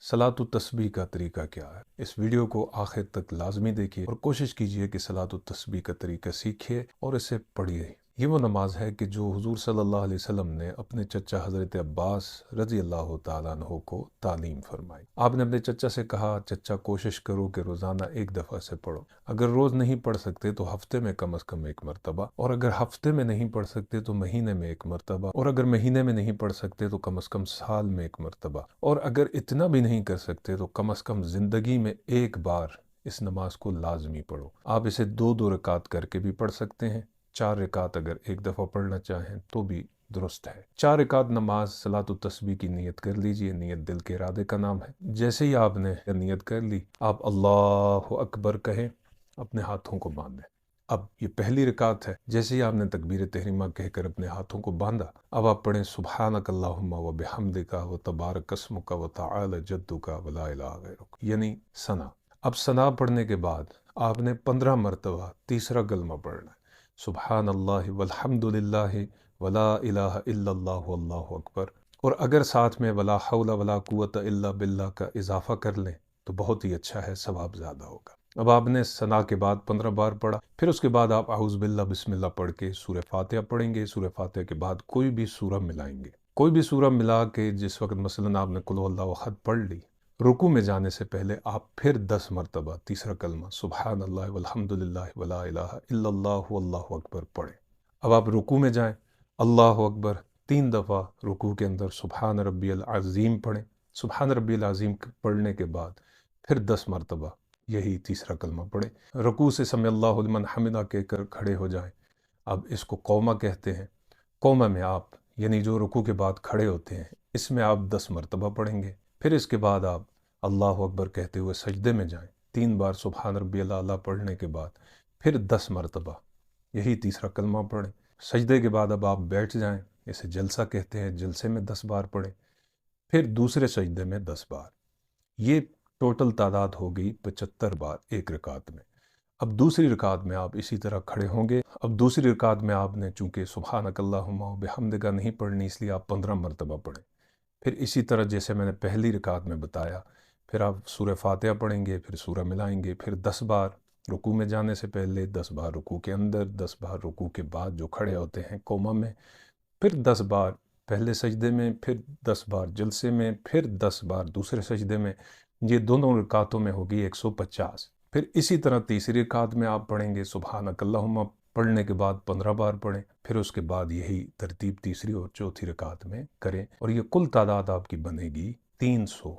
सलात तस्बीह का तरीका क्या है। इस वीडियो को आखिर तक लाजमी देखिए और कोशिश कीजिए कि सलात तस्बीह का तरीका सीखिए और इसे पढ़िए। ये वो नमाज है कि जो हुजूर सल्लल्लाहु अलैहि वसल्लम ने अपने चचा हज़रत अब्बास रज़ी अल्लाह ताला अन्हु को तालीम फरमाई। आपने अपने चचा से कहा, चचा कोशिश करो कि रोज़ाना एक दफ़ा से पढ़ो। अगर रोज़ नहीं पढ़ सकते तो हफ्ते में कम अज़ कम एक मरतबा, और अगर हफ्ते में नहीं पढ़ सकते तो महीने में एक मरतबा, और अगर महीने में नहीं पढ़ सकते तो कम अज़ कम साल में एक मरतबा, और अगर इतना भी नहीं कर सकते तो कम अज़ कम ज़िंदगी में एक बार इस नमाज को लाजमी पढ़ो। आप इसे दो दो रकात करके भी पढ़ सकते हैं। 4 रकात अगर एक दफ़ा पढ़ना चाहें तो भी दुरुस्त है। 4 रकात नमाज सलात तस्बीह की नियत कर लीजिए। नियत दिल के इरादे का नाम है। जैसे ही आपने नियत कर ली, आप अल्लाह अकबर कहें, अपने हाथों को बांधें। अब ये पहली रकात है। जैसे ही आपने तकबीर तहरीमा कहकर अपने हाथों को बांधा, अब आप पढ़ें सुब्हानक अल्लाहुम्मा व बिहम्दिका व तबारक अस्मुका व तआला जद्दुका व ला इलाहा गैरुक, यानी सना। अब सना पढ़ने के बाद आपने 15 मरतबा तीसरा कलमा पढ़ना है, सुब्हानल्लाहि वल्हम्दुलिल्लाहि वला इलाहा इल्लल्लाहु वल्लाहु अकबर। और अगर साथ में वला हौला वला कुव्वता इल्ला बिल्लाह का इजाफा कर लें तो बहुत ही अच्छा है, सवाब ज़्यादा होगा। अब आपने सना के बाद 15 बार पढ़ा, फिर उसके बाद आप आउज़ बिल्लाह बिस्मिल्लाह पढ़ के सूरह फातिहा पढ़ेंगे। सूरह फातिहा के बाद कोई भी सूरह मिलाएंगे। कोई भी सूरह मिला के जिस वक्त मसलन आपने कुल हुवल्लाहु अहद पढ़ ली, रुकू में जाने से पहले आप फिर 10 मरतबा तीसरा कलमा सुब्हानल्लाह वल्हम्दुलिल्लाह वला इलाहा इल्लल्लाहु वल्लाहु अकबर पढ़ें। अब आप रुकू में जाएं, अल्लाहु अकबर 3 दफ़ा रुकू के अंदर सुब्हान रब्बियल अज़ीम पढ़ें। सुब्हान रब्बियल अज़ीम पढ़ने के बाद फिर 10 मरतबा यही तीसरा कलमा पढ़ें। रुकू से समी अल्लाहु लिमन हमिदा कहकर खड़े हो जाएं। अब इसको कौमा कहते हैं। कौमा में आप यानी जो रुकू के बाद खड़े होते हैं, इसमें आप 10 मरतबा पढ़ेंगे। फिर इसके बाद आप अल्लाहु अकबर कहते हुए सजदे में जाएं। 3 बार सुब्हान रब्बियल आला पढ़ने के बाद फिर 10 मरतबा यही तीसरा कलमा पढ़ें। सजदे के बाद अब आप बैठ जाएं, इसे जलसा कहते हैं। जलसे में 10 बार पढ़ें, फिर दूसरे सजदे में 10 बार। ये टोटल तादाद हो गई 75 बार एक रकात में। अब दूसरी रकात में आप इसी तरह खड़े होंगे। अब दूसरी रकात में आपने चूँकि सुब्हानक अल्लाहुम्मा व बिहम्दिका नहीं पढ़नी, इसलिए आप 15 मरतबा पढ़ें। फिर इसी तरह जैसे मैंने पहली रकात में बताया, फिर आप सूरह फातिहा पढ़ेंगे, फिर सूरह मिलाएंगे, फिर 10 बार रुकू में जाने से पहले, 10 बार रुकू के अंदर, 10 बार रुकू के बाद जो खड़े होते हैं कोमा में, फिर 10 बार पहले सजदे में, फिर 10 बार जलसे में, फिर 10 बार दूसरे सजदे में। ये दोनों रकातों में होगी 150। फिर इसी तरह तीसरी रकात में आप पढ़ेंगे सुब्हानक अल्लाहुम्मा, पढ़ने के बाद 15 बार पढ़ें। फिर उसके बाद यही तरतीब तीसरी और चौथी रकात में करें और ये कुल तादाद आपकी बनेगी 300।